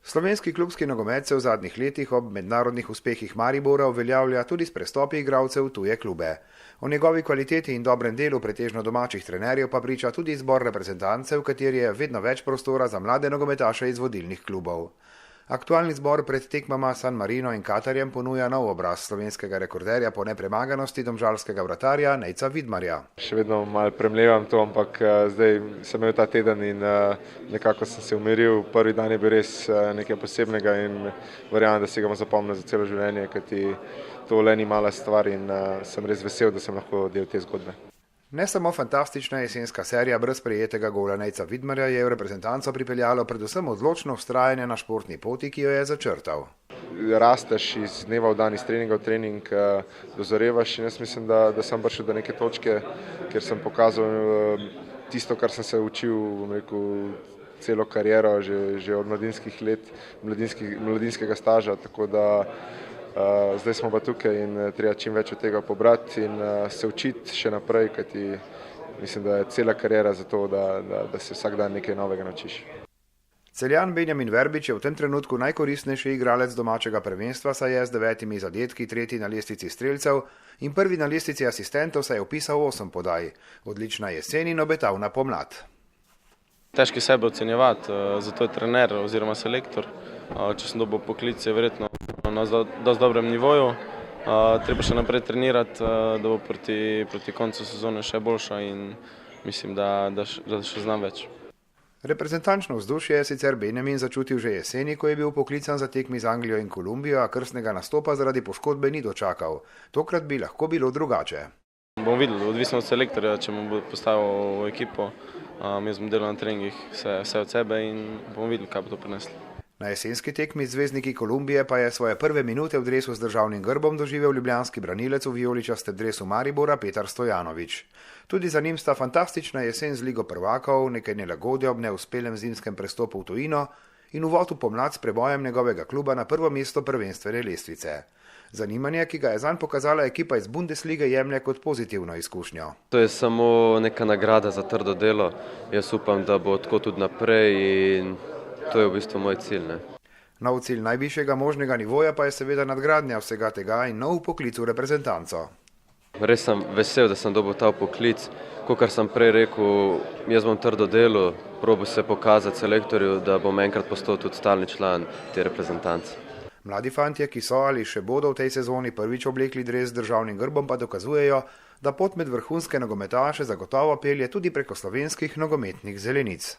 Slovenski klubski nogomet se v zadnjih letih ob mednarodnih uspehih Maribora uveljavlja tudi s prestopi igralcev v tuje klube. O njegovi kvaliteti in dobrem delu pretežno domačih trenerjev pa priča tudi izbor reprezentance, v kateri je vedno več prostora za mlade nogometaše iz vodilnih klubov. Aktualni zbor pred tekmama San Marino in Katarjem ponuja nov obraz slovenskega rekorderja po nepremaganosti domžalskega vratarja Nejca Vidmarja. Še vedno malo premlevam to, ampak zdaj sem imel ta teden in nekako sem se umiril. Prvi dan je bil res nekaj posebnega in verjamem, da si ga bom zapomnil za celo življenje, kajti to le ni mala stvar in sem res vesel, da sem lahko del te zgodbe. Ne samo fantastična jesenska serija brez prejetega gola Nejca Vidmarja je v reprezentanco pripeljalo predvsem odločno vztrajanje na športni poti, ki jo je začrtal. Rasteš iz dneva v dan, iz treninga v trening, dozorevaš in jaz mislim, da sem prišel do neke točke, kjer sem pokazal tisto, kar sem se učil, celo kariero, že od mladinskih let, mladinskega staža, tako da zdaj smo pa tukaj in treba čim več od tega pobrati in se učiti še naprej, kajti mislim, da je cela kariera za to, da se vsak dan nekaj novega naučiš. Celjan Benjamin Verbič je v tem trenutku najkoristnejši igralec domačega prvenstva, saj je z 9 zadetki tretji na lestvici strelcev in prvi na lestvici asistentov, saj je vpisal 8 podaj. Odlična jesen in obetavna pomlad. Težko sebe ocenjevati, zato je trener oziroma selektor. Če sem dobil poklic, je verjetno na dosti dobrem nivoju. Treba še naprej trenirati, da bo proti koncu sezone še boljša in mislim, da še znam več. Reprezentančno vzdušje je sicer Benjamin začutil že jeseni, ko je bil poklican za tekmi z Anglijo in Kolumbijo, a krstnega nastopa zaradi poškodbe ni dočakal. Tokrat bi lahko bilo drugače. Bom videl, odvisno od selektorja, če mu bo postavil v ekipo. Jaz bom delal na treningih vse od sebe in bom videl, kaj bo to prineslo. Na jesenski tekmi z zvezdniki Kolumbije pa je svoje prve minute v dresu z državnim grbom doživel ljubljanski branilec v vijoličastem dresu Maribora Petar Stojanović. Tudi za njim sta fantastična jesen z Ligo prvakov, nekaj nelagodja ob neuspelem zimskem prestopu v tujino in uvod v pomlad s prebojem njegovega kluba na prvo mesto prvenstvene lestvice. Zanimanje, ki ga je zanj pokazala ekipa iz Bundeslige, jemlje kot pozitivno izkušnjo. To je samo neka nagrada za trdo delo. Jaz upam, da bo tako tudi naprej in to je v bistvu moj cilj. Nov cilj najvišjega možnega nivoja pa je seveda nadgradnja vsega tega in nov poklic v reprezentanco. Res sem vesel, da sem dobil ta poklic. Kakor sem prej rekel, jaz bom trdo delo, probal se pokazati selektorju, da bom enkrat postal tudi stalni član te reprezentance. Mladi fantje, ki so ali še bodo v tej sezoni prvič oblekli dres z državnim grbom, pa dokazujejo, da pot med vrhunske nogometaše zagotovo pelje tudi preko slovenskih nogometnih zelenic.